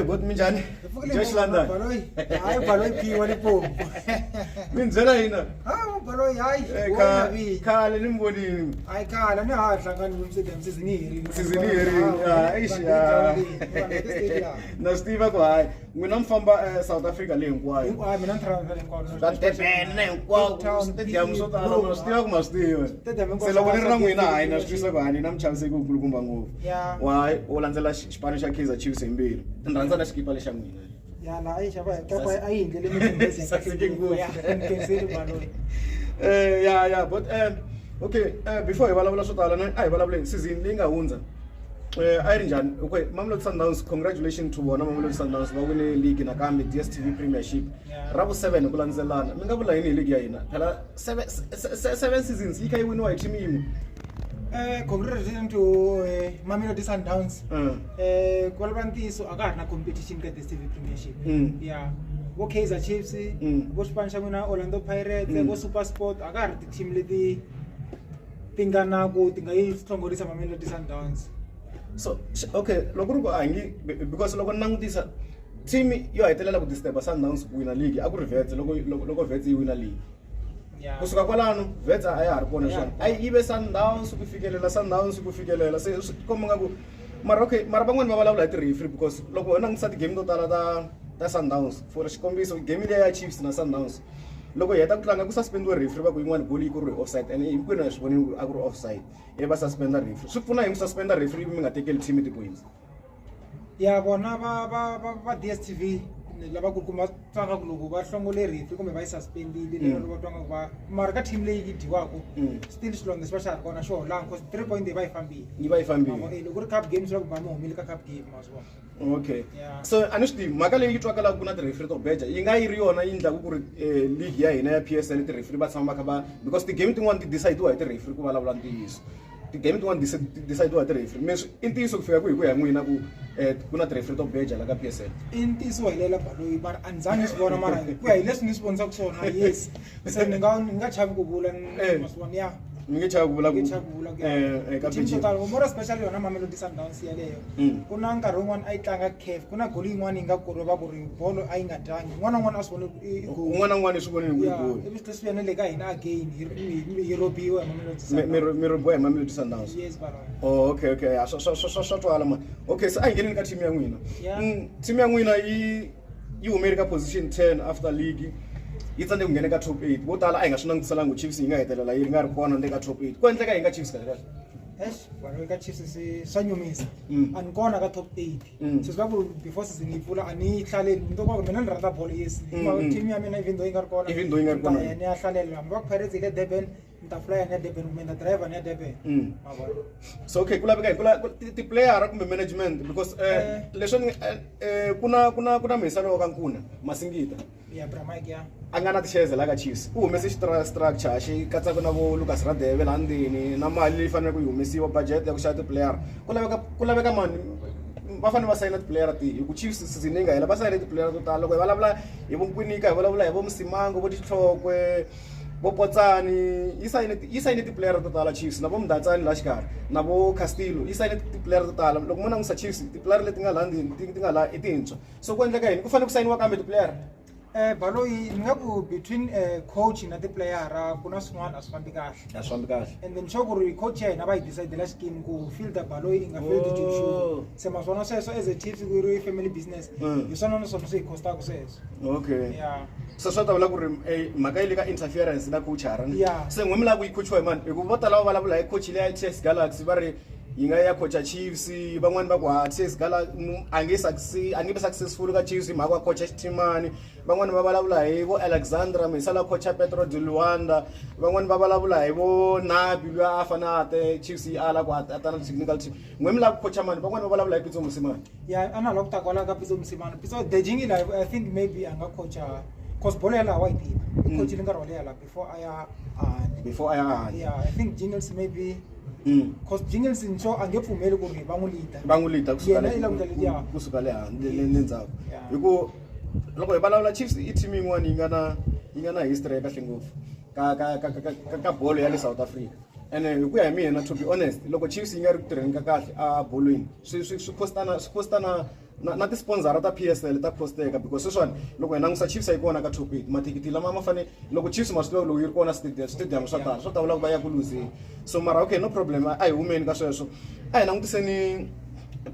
But minjani? Josh London. Hayi Baloyi phiwa lepompo. Minzela yina. Hawu Baloyi hayi. Khale nimbonini. Hayi khala nihahlangani umsebenzi Siziniri. Aisha. Na Steve ko hayi. Mina mfamba South Africa le hinkwayo. Hayi mina travel hinkwayo. Tatepene hinkwayo. Stadium swo tala no Steve kuma Steve. Se loko ni ri na n'wina hayi na swi twisa ku hani na mchavise ku kulukumba ngopfu. Why o landzela xipano xa Kaizer Chiefs himbirhi. Ni rhandza na xikipa lexa n'wina. Ya la Aisha ba ka ayindle lemithembezi yeah but okay before hi vulavula swo tala a hi vulavuleni season leyi nga hundza a yi ri njhani okay Mamelodi Sundowns congratulations to vona Mamelodi Sundowns va wine league nakambe DStv Premiership ra vu 7 ku landzelana mi nga vula yini hi league ya hina phela 7 seasons yi kha yi winiwa hi team yin'we. Congratulations to Mamelodi Sundowns. Kwalabantiso aka ha ri na competition ka DStv Premiership. Yeah. Vo Kaizer Chiefs, vo xipano xa n'wina Orlando Pirates, vo SuperSport aka ha ri ti-team leti ti nga na ku ti nga yi hlongorisa Mamelodi Sundowns. So okay loko ri ku a ngi because loko ni langutisa team yo hetelela ku disturba Sundowns ku wina league a ku ri Vets loko Vets yi wina league. Kusuka kwalano Vets a ya ha ri kona swona a yi ve Sundowns ku fikelela se komba nga ku mara okay mara van'wani va vulavula hi ti-referee because loko u langutisa ti-game to tala ta Sundowns for xikombiso game leya ya Chiefs na Sundowns loko hi heta ku tlanga ku suspendiwa referee va ku yin'wana goal yi ku ri offside and hinkwenu hi swi vonini a ku ri offside va suspenda referee swi pfuna hi ku suspenda referee mi nga tekeli team ti-points. Ya vona va DStv lava ku kuma twanga ku loko va hlongole referee kumbe va yi suspendile lero va twanga ku va mara ka team leyi yi dyiwaka still xilongo lexi va xa ha ri kona xo holanga cause 3 point yi va yi fambile loko ri cup game swi la ku ba mi humile ka cup game ma swi vona. Okay so a ni swi tivi mhaka leyi yi twakalaka ku na ti-referee to beja yi nga yi ri yona yi endlaku ku ri league ya hina ya PSL ti-referee va tshama va kha va because ti-game tin'wana ti decide-iwa hi ti-referee ku vulavula ntiyiso ti-game tin'wana decide-iwa hi ti-referee me i ntiyiso ku fika ku hi ku ya n'wina ku na ti-referee to beja la ka PSL. I ntiyiso hi lela Baloyi mara a ni zangi swi vona mara ku ya hi leswi ni swi vonisaka swona yes se ni nga chavi ku vula ma swi vona ya mi nge chavi ku vula ka beja more especially yona Mamelodi Sundowns yaleyo ku na nkarhi wun'wana a yi tlanga CAF ku na goli yin'wana yi nga korova ku ri bolo a yi nga tlangi un'wana na un'wana a swi vone un'wana na un'wana i swi vonini ku i goli ivi swi swi le ka hina again hi robiwa hi Mamelodi Sundowns mi robiwa hi Mamelodi Sundowns. Yes Baloyi. Okay swa twala ma okay se a hi ngeneni ka team ya n'wina team ya n'wina yi humele ka position 10 after league yi tsandze ku nghena ka top 8 vo tala a hi nga swi langutiselanga Chiefs yi nga hetelela yi nga ri kona le ka top 8 ku endleka yi nga Chiefs kahle Baloyi ka Chiefs swa nyumisa a ni kona ka top 8 so swi va ku before season yi pfula a ni yi hlaleli ni to va ku mina ni rhandza bolo yes team ya mina even though yi nga ri kona ni ya hlalela hambi va ku Pirates yi le Durban ni ta flyer ni ya Durban kumbe ni ta driver ni ya Durban ma vona. So okay ku laveka ti-player kumbe management because leswi ku na Mhisano ka Nkuna Masingita ya Bramike ya a nga na ti-shares la ka Chiefs u humese structure xi katsaka na vo Lucas Radebe la ndzeni na mali leyi fanele ku yi humesiwa budget ya ku xava ti-player ku laveka mani va fanele va sayina ti-player tihi hi ku Chiefs season leyi nga hela va sayine ti-player to tala loko hi vulavula hi vo Nkwinika hi vulavula hi vo Msimango vo Tihlokwe vo Potsani yi sayine ti-player to tala Chiefs na vo Mdatsani la xikarhi na vo Castillo yi sayine ti-player to tala loko mo langusa Chiefs ti-player leti nga la ndzeni ti nga la i tintshwa so ku endleka yini ku fanele ku sayiniwa kambe ti-player. Baloyi ni nga ku between coach na ti-playera ku na swin'wana a swi fambi kahle and then sure ku ri coach ya hina va yi decide-ela scheme ku fielder Baloyi i nga field Joshua se ma swona sweswo as a Chiefs ku ri family business hi swona na swona swi hi costaka sweswo. Okay yeah so swi ta vula ku ri mhaka yi le ka interference na coachara se n'we mi lava ku yi coachiwa hi mani hi ku vo tala va vulavula hi coach leya TS Galaxy va ri yi nga ya coacha Chiefs van'wani va ku TS Galaxy a nge be successful ka Chiefs mhaka wa coacha Xitimani van'wani va vulavula hi vo Alexandra Mhisala coacha Petro de Luanda van'wani va vulavula hi vo Nabi loyi a fanate Chiefs yi ala ku ata na technical team n'we mi lava ku coacha mani van'wani va vulavula hi Pitso Mosimane ya ana la ku ta kwala ka Pitso Mosimane Pitso the jingi la I think maybe a nga coacha cause bolo ya la wa yi tiva coach le nkarhi wo leha la before aya yeah I think Jingles maybe cause Jingles nso a nge pfumeli ku ri va n'wi leader kusuka le handle le ndzhaku hi ku loko hi vulavula Chiefs i team yin'wana yi nga na history ya kahle ngopfu ka bolo ya le South Africa and hi ku ya hi mina to be honest loko Chiefs yi nga ri ku tirheni ka kahle a bolweni swi costana na ti-sponsora ta PSL ta posteka because sweswiwani loko hi langutisa Chiefs a yi kona ka top 8 mathikithi lama ma fane loko Chiefs ma swi tiva loko yi ri kona stadium swa tala swo ta vula ku va ya ku losing so mara okay no problem a hi humeni ka sweswo a hi langutiseni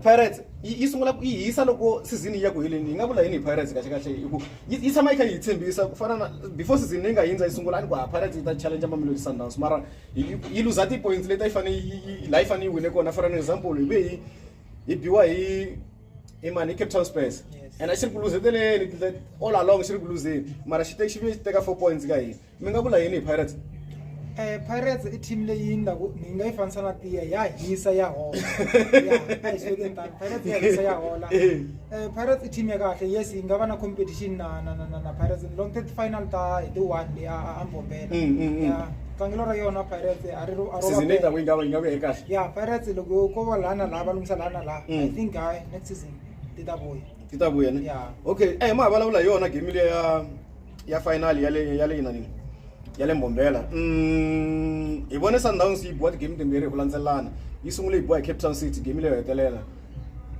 Pirates yi sungula yi hisa loko season yi ya ku heleni yi nga vula yini hi Pirates kahle yi tshama yi kha yi tshembisa ku fana na before season yi nga hindza yi sungula a ni ku Pirates yi ta challenge Mamelodi Sundowns mara yi lose ti points leti yi fane yi fane yi wine kona for an example yi be yi biwa hi mani Cape Town Spurs and I xi ri ku luzeteni all along xi ri ku loseni mara xi teka 4 points ka hina mi nga vula yini hi Pirates Pirates i team leyi ni nga yi fanisa na tiya ya hisa ya hola Pirates ya hisa ya hola Pirates i team ya kahle yes yi nga va na competition na Pirates long third final ta hi ti-1 ya Ambombela ya tlangelo ra yona Pirates a ri season yi ta ku yi nga ve kahle ya Pirates loko ko va lana la va lungisa lana la I think next season ti ta vuya ne okay ma vulavula yona game leya ya final ya le nani ya le Mbombela hi vone Sundowns yi boha game timbirhi hi ku landzelelana yi sungule yi boha Cape Town City game leyo hetelela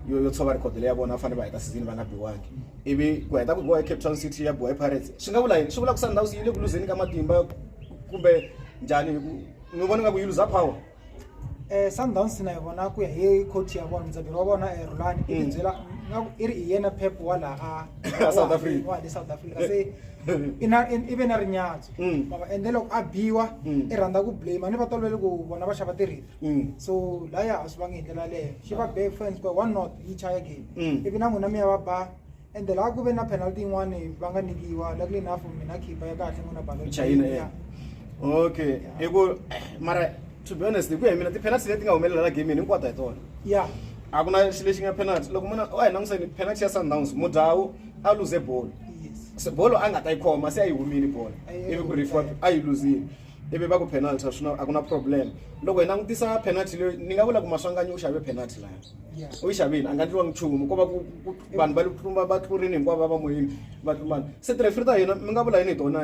yo tshova record leya vona va fane va heta season va nga biwangi ivi ku heta ku boha Cape Town City ya boha Pirates swi nga vula yini swi vula ku Sundowns yi le ku loseni ka matimba kumbe njhani mi vona nga ku yi lose power Sundowns na yi vona ku ya hi coach ya vona mudzaberi wa vona Rulani i tibyela i ri hi yena Pep wala South Africa wa South Africa se ive na rinyatso ende loko a biwa i rhandza ku blame ni va tolovele ku vona va xava tirhifi so laya a swi vangi hi ndlela leyo xi va be fans ku 1-0 yi chaya game ivi na n'wina mi ya va ba ende laha ku ve na penalty yin'wana va nga nikiwa luckily enough mina khipa ya kahle n'wina balo chayina okay i ku mara to be honest ku ya mina ti-penalty leti nga humelela la game hinkwato hi tona a ku na xi lexi nga penalty loko munhu a hi languseni penalty ya Sundowns Mudau a lose ball bolo a nga ta yi khoma se a yi humini bolo ivi ku refa a yi losini ivi va ku penalty a ku na problem loko hi langutisa penalty leyi ni nga vula ku Maswanganyi u xave penalty laha u yi xavini a nga endliwangi nchumu ko va ku vanhu va tlurini hinkwavo va moyeni va tlumana se tirefri ta hina mi nga vula yini hi tona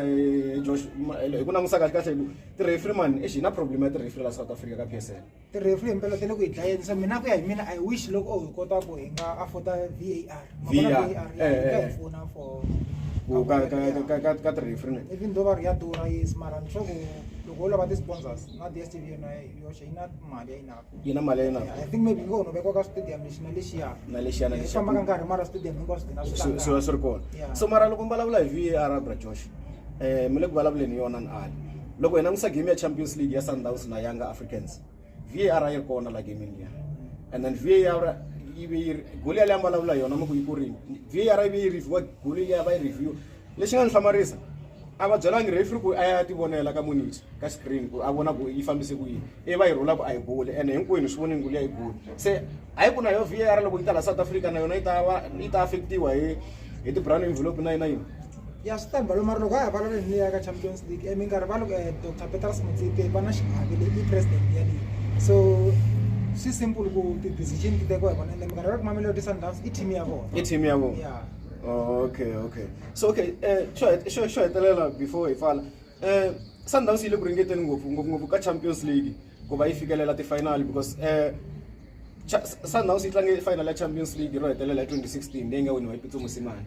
Josh hi ku langusa kahle kahle hi ku tirefri mani hi na problem ya tirefri la South Africa ka PSL tirefri himpela tele ku hi dlayeni so mina ku ya hi mina I wish loko hi kota ku hi nga afforda VAR ya hi pfuna for ka tirefri even though va ri ya durha yes mara ni sure ku loko lava ti-sponsors na DSTV yona yoxe yi na mali ya yi na mali ya enough I think maybe ngo no vekwa ka stadium lexi na lexiya famba ka nkarhi mara stadium hinkwaswo swi va swi ri kona so mara loko mi vulavula hi VAR bra Josh mi le ku vulavuleni yona ni ali loko hi langusa game ya Champions League ya Sundowns na Young Africans VAR yi ri kona la game liya and then VAR goli ya leyi vulavula yona mi ku yi kurini VAR yi review goli ya va yi review lexi nga ni hlamarisa a va byelangi referee ku a ya ti vonela ka monitor ka screen ku a vona ku yi fambise ku yini va yi rhula ku a yi goli ene hinkwenu swi voni nguli ya yi goli se a yi ku na yo VAR loko yi ta la South Africa na yona yi ta affectiwa hi ti-brown envelope na yini ya swi tani balo mara loko a hi vulavuleni leya ka Champions League minkarhi va loko Dr Peters Motsepe va na xiave i president ya leyi so swi simple ku ti-decision ti tekiwa hi vona ende minkarhi va ku Mamelodi Sundowns i team ya vona okay so okay xo hetelela before hi pfala Sundowns yi le ku ringeteni ngopfu ka Champions League ku va yi fikelela ti-final because Sundowns yi tlange final ya Champions League ro hetelela ya 2016 leyi nga winiwa hi Pitso Mosimane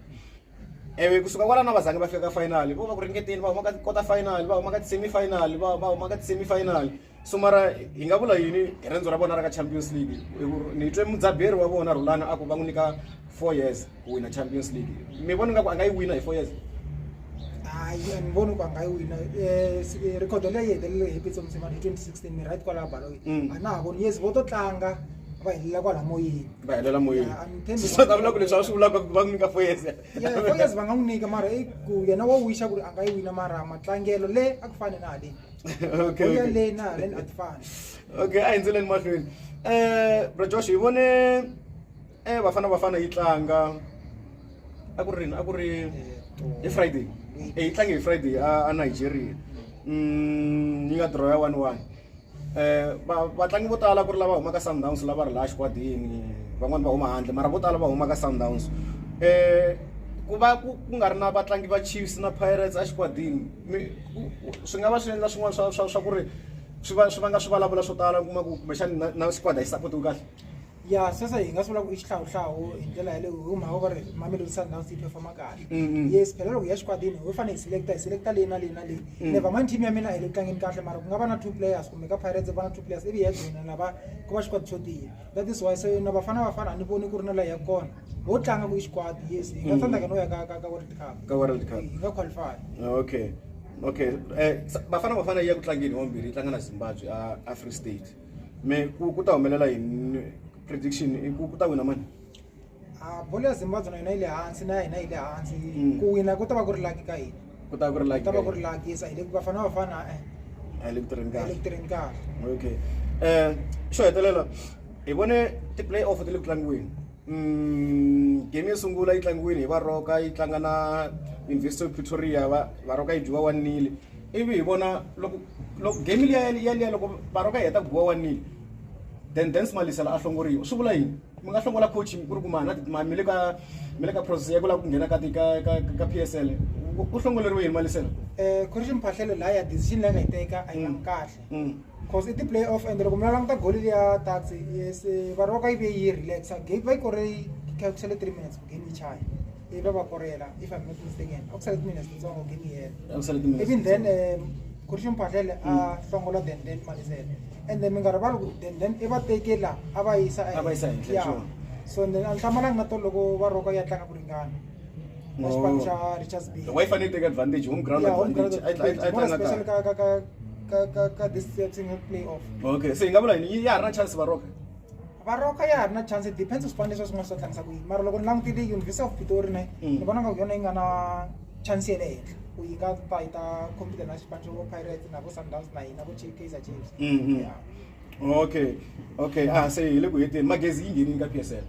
kusuka kwalano va zange va fika ka final vo va ku ringeteni va huma ka quarter final va huma ka ti-semi-final va huma ka ti-semi-final so mara hi nga vula yini hi rendzo ra vona ra ka Champions League ni twe mudzaberi wa vona Rulani a ku va n'wi nyika 4 years ku wina Champions League mi vona nga ku a nga yi wina hi 4 years ni voni ku a nga yi wina record leyi hetelele hi Pitso Mosimane hi 2016 mi right kwalaha baloyi a na ha voni yes vo to tlanga va helela kwala moyeni va helela moyeni so ta vula ku leswi a swi vulaka ku va n'wi nyika 4 years 4 years va nga n'wi nyika mara ku yena wa wisha ku ri a nga yi wina mara matlangelo le a ku fane na haleni okay le na haleni a ti fani okay a hi ndzeleni mahlweni bro Josh hi vone Bafana yi tlanga a ku ri hi Friday yi tlange hi Friday a Nigeria yi nga draw ya 1-1 vatlangi vo tala ku ri lava huma ka Sundowns lava ri laha xikwatini van'wani va huma handle mara vo tala va huma ka Sundowns ku va ku nga ri na vatlangi va Chiefs na Pirates a xikwatini swi nga va swi endla swin'wana swa ku ri swi vanga swi vulavula swo tala kuma ku kumbexani na xikwadi a xi support-iwi kahle ya sweswo hi nga swi vula ku i xihlawuhlawu hi ndlela yaleyo hi mhaka ku ri Mamelodi Sundowns yi performa kahle yes phela loko hi ya xikwatini ho fanele hi selecta leyi na leyi na leyi never mind team ya mina a yi le ku tlangeni kahle mara ku nga va na 2 players kumbe ka Pirates va na 2 players ivi hi ya joina lava ku va xikwadi xo tiya that is why se na Bafana a ni voni ku ri na laha ya kona ho tlanga ku i xikwadi yes hi nga tsandzeka no ya ka World Cup hi nga qualify. Okay Bafana yi ya ku tlangeni wambirhi yi tlanga na Zimbabwe a Free State me ku ta humelela hi prediction ku ta wina mani bolo ya Zimbabwe na yona yi le hansi na hina yi le hansi ku wina ku ta va ku ri lucky ka hina ku ta va ku ri lucky yes hi le Bafana a le ku tirheni kahle. Okay xo hetelela hi vone ti-play-off ti le ku tlangiweni game yo sungula yi tlangiwini hi Baroka yi tlanga na University of Pretoria Baroka yi dyiwa 1-0 ivi hi vona loko game liya loko Baroka yi heta ku biwa 1-0 then Malisela a hlongoriwa swi vula yini mi nga hlongola coaching ku ri ku mi le ka process ya ku lava ku nghena ka PSL u hlongoleriwe yini Malisela Khurishi Mphahlele la ya decision leyi nga yi teka a yi nga kahle cause i play off and loko mi languta goal ya Taxi yes Baroka yi ve yi relaxa game va yi korei kusele 3 minutes game yi chaya ivi va korela if I'm not mistaken akusele 3 minutes ntsongo game yi hela even then Khurishi Mphahlele a hlongola then Malisela and then minkarhi va loko then i va tekela a va yisa ehenhla so then a hlamalanga na to loko Baroka ya tlanga ku ringana na xipano xa Richards Bay why fanele take advantage home ground advantage I tlanga ka this single play off. Okay so hi nga vula yini ya ha ri na chance Baroka ya ha ri na chance it depends swipano leswi swin'wana swi tlangisa ku yini mara loko ni langutile University of Pretoria ni vona nga yona yi nga na chance ya le henhla ku yi nga ta yi ta compete na xipano xa vo Pirates na vo Sundowns na hina vo Kaizer Chiefs. Okay se hi le ku heteni Magezi yi ngenini ka PSL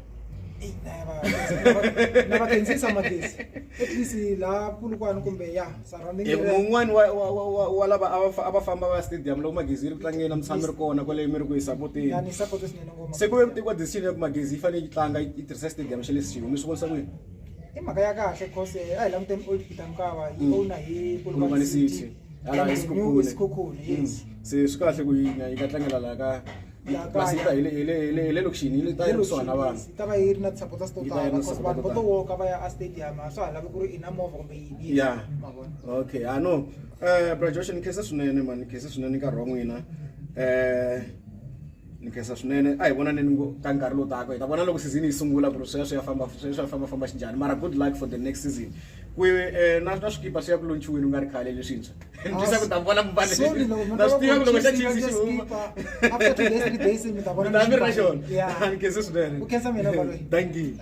na vakhensisa Magezi at least la Pulukwane kumbe ya surrounding mun'wani wa lava a va famba va stadium loko Magezi yi ri tlangeni na mutshami ri kona kwale mi ri ku yi sapoteni ya ni support swinene ngoma se ku tekiwa decision ya ku Magezi yi fanele yi tlanga yi tirhisa stadium xa le Siyoni mi swi vonisa ku yini i mhaka ya kahle cause a hi languteni Old Peter Mokaba yi owna hi Pulukwane City ala Isikhukhune yes se swi kahle ku yi nga tlangela la ka masita ile lokishini ile tayo so na vanhu ta va yi ri na supporters to tala because vanhu vo to walk va ya a stadium a swa ha lavi ku ri ina movha kumbe yini yeah okay no graduation kesa swinene man kesa swinene nkarhi wa n'wina ni kesa swinene a hi vona neni ka nkarhi lowu taka hi ta vona loko season yi sungula ku ri swi ya famba xinjhani mara good luck for the next season ku na swikipa swi ya ku launchiweni u nga ri khale leswintshwa ndisa ku ta vona mbale na swi tiva ku loko xa Chiefs xi huma after 2 days 3 days mi ta vona na mi ri na xona ni kesa swinene u khensa mina baloyi thank you